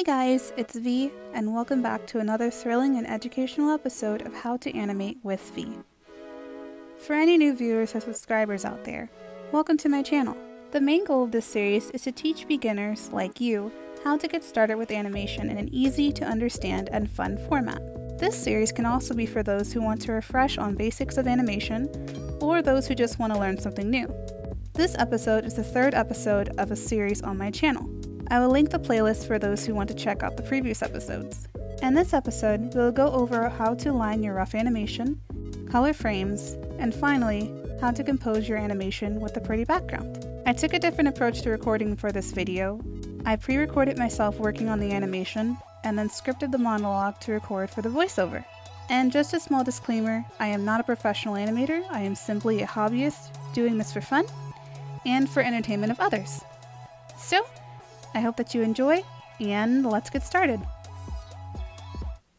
Hey guys, it's V, and welcome back to another thrilling and educational episode of How to Animate with V. For any new viewers or subscribers out there, welcome to my channel. The main goal of this series is to teach beginners, like you, how to get started with animation in an easy to understand and fun format. This series can also be for those who want to refresh on basics of animation, or those who just want to learn something new. This episode is the third episode of a series on my channel. I will link the playlist for those who want to check out the previous episodes. In this episode, we'll go over how to line your rough animation, color frames, and finally, how to compose your animation with a pretty background. I took a different approach to recording for this video. I pre-recorded myself working on the animation, and then scripted the monologue to record for the voiceover. And just a small disclaimer, I am not a professional animator, I am simply a hobbyist doing this for fun, and for entertainment of others. So, I hope that you enjoy, and let's get started.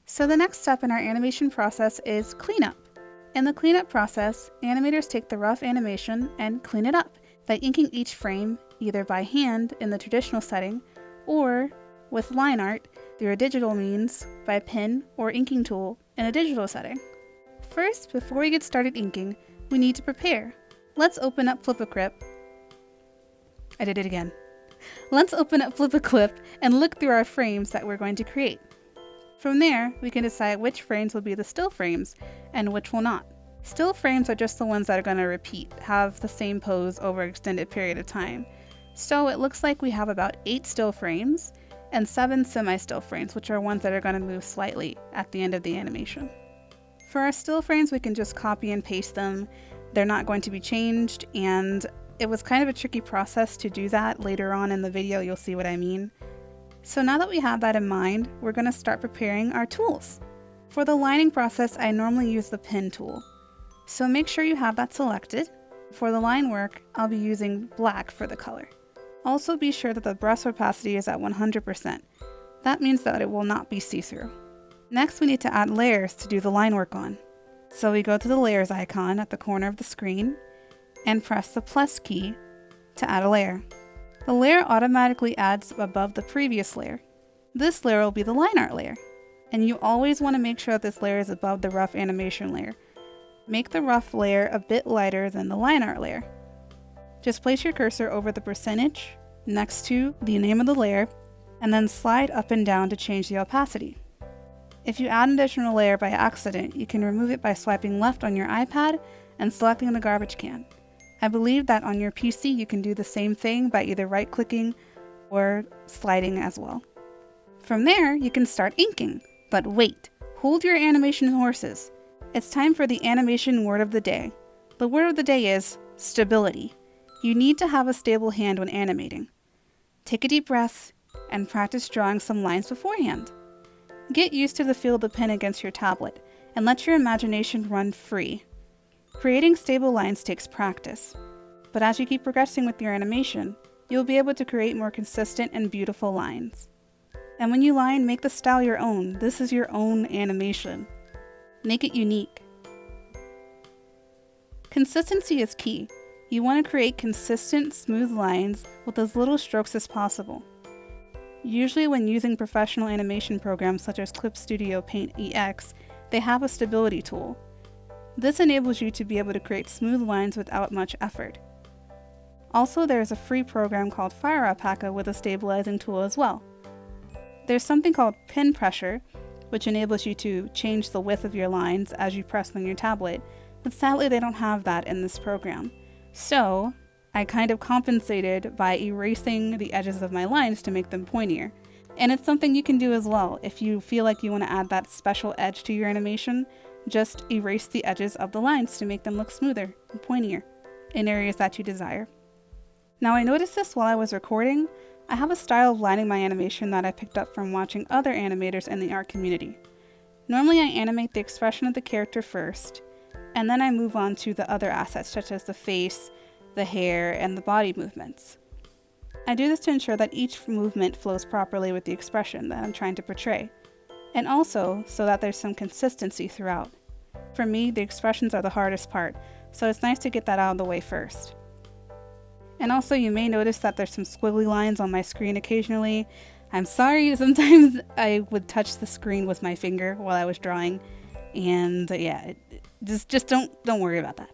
So the next step in our animation process is cleanup. In the cleanup process, animators take the rough animation and clean it up by inking each frame either by hand in the traditional setting or with Lineart through a digital means by pen or inking tool in a digital setting. First, before we get started inking, we need to prepare. Let's open up FlipaClip. I did it again. Let's open up FlipaClip and look through our frames that we're going to create. From there, we can decide which frames will be the still frames and which will not. Still frames are just the ones that are going to repeat, have the same pose over an extended period of time. So it looks like we have about 8 still frames and 7 semi-still frames, which are ones that are going to move slightly at the end of the animation. For our still frames, we can just copy and paste them. They're not going to be changed, and it was kind of a tricky process to do that. Later on in the video, you'll see what I mean. So now that we have that in mind, we're going to start preparing our tools. For the lining process, I normally use the pen tool. So make sure you have that selected. For the line work, I'll be using black for the color. Also be sure that the brush opacity is at 100%. That means that it will not be see-through. Next, we need to add layers to do the line work on. So we go to the layers icon at the corner of the screen and press the plus key to add a layer. The layer automatically adds above the previous layer. This layer will be the line art layer, and you always want to make sure that this layer is above the rough animation layer. Make the rough layer a bit lighter than the line art layer. Just place your cursor over the percentage next to the name of the layer, and then slide up and down to change the opacity. If you add an additional layer by accident, you can remove it by swiping left on your iPad and selecting the garbage can. I believe that on your PC you can do the same thing by either right-clicking or sliding as well. From there, you can start inking. But wait, hold your animation horses. It's time for the animation word of the day. The word of the day is stability. You need to have a stable hand when animating. Take a deep breath and practice drawing some lines beforehand. Get used to the feel of the pen against your tablet and let your imagination run free. Creating stable lines takes practice, but as you keep progressing with your animation, you'll be able to create more consistent and beautiful lines. And when you line, make the style your own. This is your own animation. Make it unique. Consistency is key. You want to create consistent, smooth lines with as little strokes as possible. Usually when using professional animation programs such as Clip Studio Paint EX, they have a stability tool. This enables you to be able to create smooth lines without much effort. Also, there is a free program called Fire Alpaca with a stabilizing tool as well. There's something called pen pressure, which enables you to change the width of your lines as you press on your tablet, but sadly they don't have that in this program. So, I kind of compensated by erasing the edges of my lines to make them pointier. And it's something you can do as well. If you feel like you want to add that special edge to your animation, just erase the edges of the lines to make them look smoother and pointier in areas that you desire. Now I noticed this while I was recording. I have a style of lining my animation that I picked up from watching other animators in the art community. Normally I animate the expression of the character first, and then I move on to the other assets such as the face, the hair, and the body movements. I do this to ensure that each movement flows properly with the expression that I'm trying to portray, and also so that there's some consistency throughout. For me, the expressions are the hardest part, so it's nice to get that out of the way first. And also you may notice that there's some squiggly lines on my screen occasionally. I'm sorry, sometimes I would touch the screen with my finger while I was drawing, and yeah, just don't worry about that.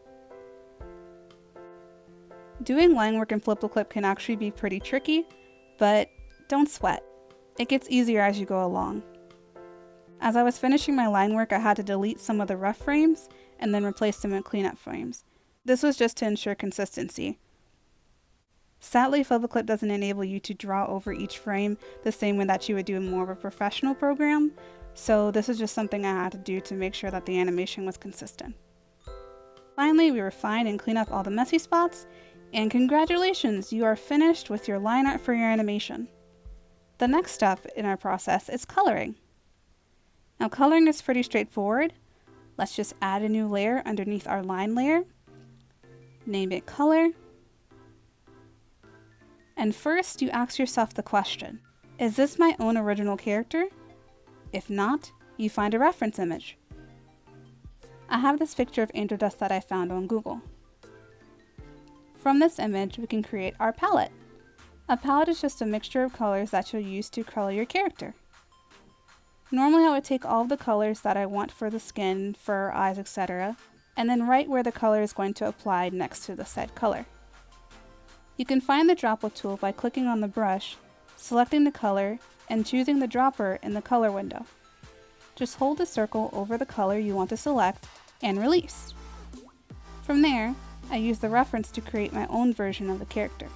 Doing line work in FlipaClip can actually be pretty tricky, but don't sweat. It gets easier as you go along. As I was finishing my line work, I had to delete some of the rough frames and then replace them in cleanup frames. This was just to ensure consistency. Sadly, FlipaClip doesn't enable you to draw over each frame the same way that you would do in more of a professional program, so this is just something I had to do to make sure that the animation was consistent. Finally, we refine and clean up all the messy spots, and congratulations, you are finished with your line art for your animation. The next step in our process is coloring. Now, coloring is pretty straightforward. Let's just add a new layer underneath our line layer. Name it color. And first, you ask yourself the question, is this my own original character? If not, you find a reference image. I have this picture of angel dust that I found on Google. From this image, we can create our palette. A palette is just a mixture of colors that you'll use to color your character. Normally, I would take all of the colors that I want for the skin, fur, eyes, etc., and then write where the color is going to apply next to the said color. You can find the droplet tool by clicking on the brush, selecting the color, and choosing the dropper in the color window. Just hold the circle over the color you want to select and release. From there, I use the reference to create my own version of the character.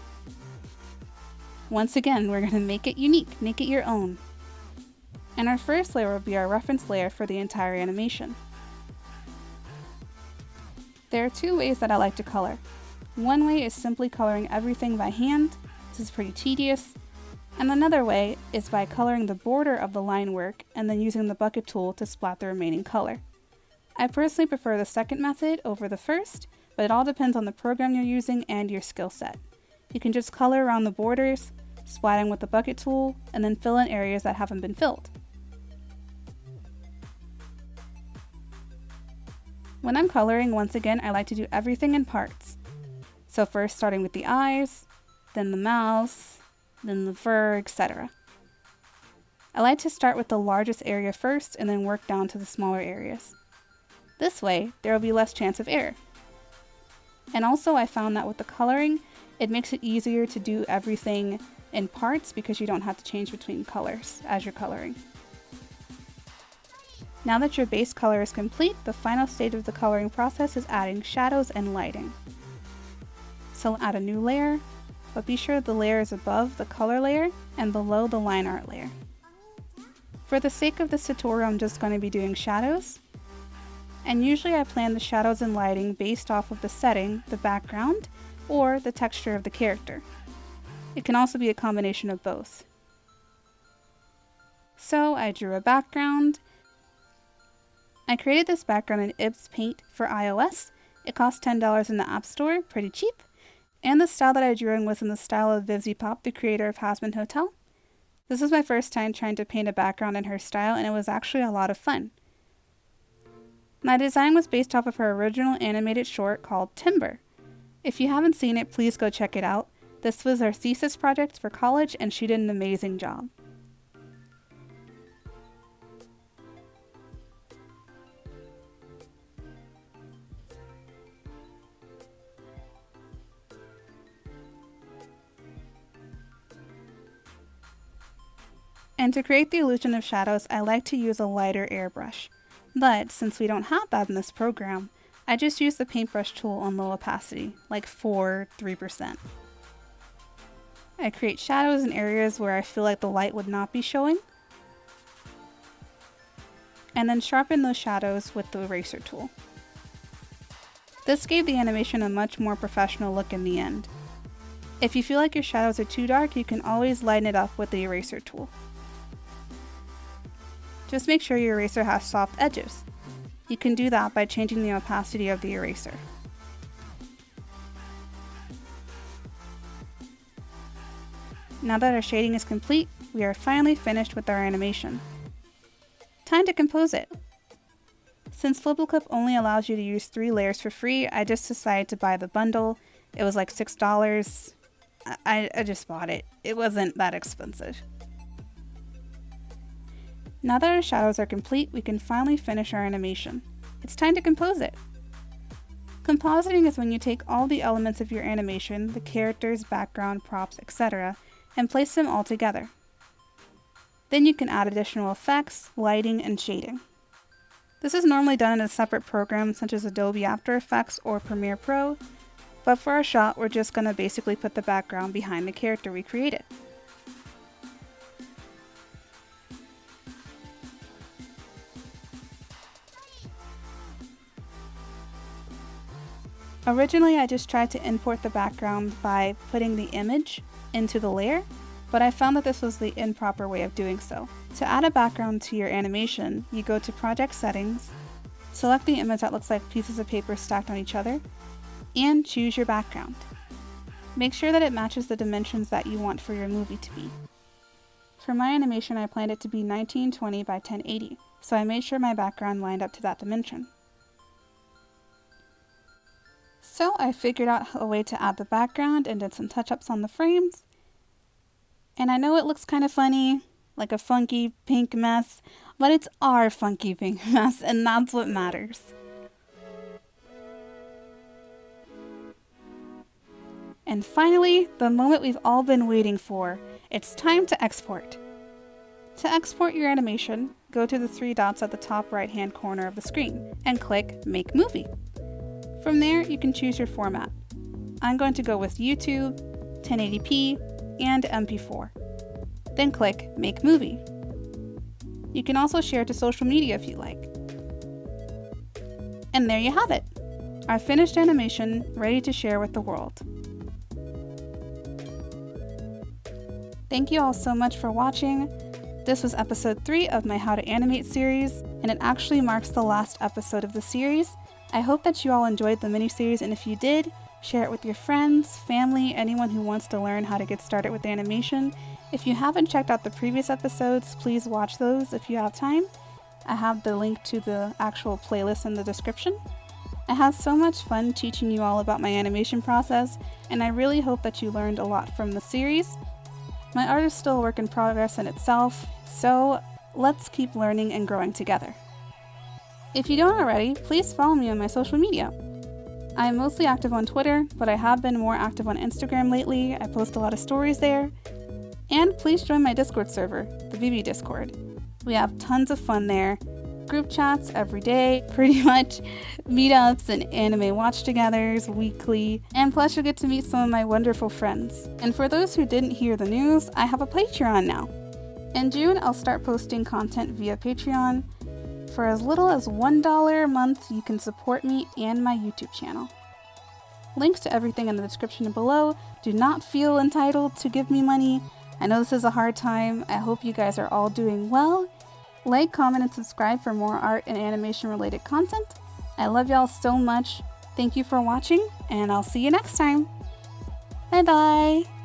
Once again, we're going to make it unique, make it your own. And our first layer will be our reference layer for the entire animation. There are two ways that I like to color. One way is simply coloring everything by hand. This is pretty tedious. And another way is by coloring the border of the line work and then using the bucket tool to splat the remaining color. I personally prefer the second method over the first, but it all depends on the program you're using and your skill set. You can just color around the borders, splatting with the bucket tool, and then fill in areas that haven't been filled. When I'm coloring, once again, I like to do everything in parts. So first starting with the eyes, then the mouth, then the fur, etc. I like to start with the largest area first and then work down to the smaller areas. This way, there will be less chance of error. And also I found that with the coloring, it makes it easier to do everything in parts because you don't have to change between colors as you're coloring. Now that your base color is complete, the final stage of the coloring process is adding shadows and lighting. So add a new layer, but be sure the layer is above the color layer and below the line art layer. For the sake of this tutorial, I'm just going to be doing shadows. And usually I plan the shadows and lighting based off of the setting, the background, or the texture of the character. It can also be a combination of both. So I drew a background. I created this background in IbsPaint for iOS. It cost $10 in the App Store, pretty cheap. And the style that I drew in was in the style of VivziePop, the creator of Hazbin Hotel. This was my first time trying to paint a background in her style, and it was actually a lot of fun. My design was based off of her original animated short called Timber. If you haven't seen it, please go check it out. This was her thesis project for college, and she did an amazing job. And to create the illusion of shadows, I like to use a lighter airbrush. But since we don't have that in this program, I just use the paintbrush tool on low opacity, like 3%. I create shadows in areas where I feel like the light would not be showing, and then sharpen those shadows with the eraser tool. This gave the animation a much more professional look in the end. If you feel like your shadows are too dark, you can always lighten it up with the eraser tool. Just make sure your eraser has soft edges. You can do that by changing the opacity of the eraser. Now that our shading is complete, we are finally finished with our animation. Time to compose it. Since FlipaClip only allows you to use 3 layers for free, I just decided to buy the bundle. It was like $6. I just bought it. It wasn't that expensive. Now that our shadows are complete, we can finally finish our animation. It's time to compose it. Compositing is when you take all the elements of your animation, the characters, background, props, etc., and place them all together. Then you can add additional effects, lighting, and shading. This is normally done in a separate program such as Adobe After Effects or Premiere Pro, but for our shot, we're just going to basically put the background behind the character we created. Originally, I just tried to import the background by putting the image into the layer, but I found that this was the improper way of doing so. To add a background to your animation, you go to Project Settings, select the image that looks like pieces of paper stacked on each other, and choose your background. Make sure that it matches the dimensions that you want for your movie to be. For my animation, I planned it to be 1920 by 1080, so I made sure my background lined up to that dimension. So I figured out a way to add the background and did some touch-ups on the frames. And I know it looks kind of funny, like a funky pink mess, but it's our funky pink mess, and that's what matters. And finally, the moment we've all been waiting for. It's time to export. To export your animation, go to the three dots at the top right-hand corner of the screen and click Make Movie. From there, you can choose your format. I'm going to go with YouTube, 1080p, and MP4. Then click Make Movie. You can also share to social media if you like. And there you have it, our finished animation ready to share with the world. Thank you all so much for watching. This was episode 3 of my How to Animate series, and it actually marks the last episode of the series. I hope that you all enjoyed the mini-series, and if you did, share it with your friends, family, anyone who wants to learn how to get started with animation. If you haven't checked out the previous episodes, please watch those if you have time. I have the link to the actual playlist in the description. I had so much fun teaching you all about my animation process, and I really hope that you learned a lot from the series. My art is still a work in progress in itself, so let's keep learning and growing together. If you don't already, please follow me on my social media. I am mostly active on Twitter, but I have been more active on Instagram lately. I post a lot of stories there. And please join my Discord server, the VB Discord. We have tons of fun there. Group chats every day, pretty much, meetups and anime watch-togethers weekly, and plus you'll get to meet some of my wonderful friends. And for those who didn't hear the news, I have a Patreon now. In June, I'll start posting content via Patreon. For as little as $1 a month, you can support me and my YouTube channel. Links to everything in the description below. Do not feel entitled to give me money. I know this is a hard time. I hope you guys are all doing well. Like, comment, and subscribe for more art and animation related content. I love y'all so much. Thank you for watching, and I'll see you next time. Bye bye!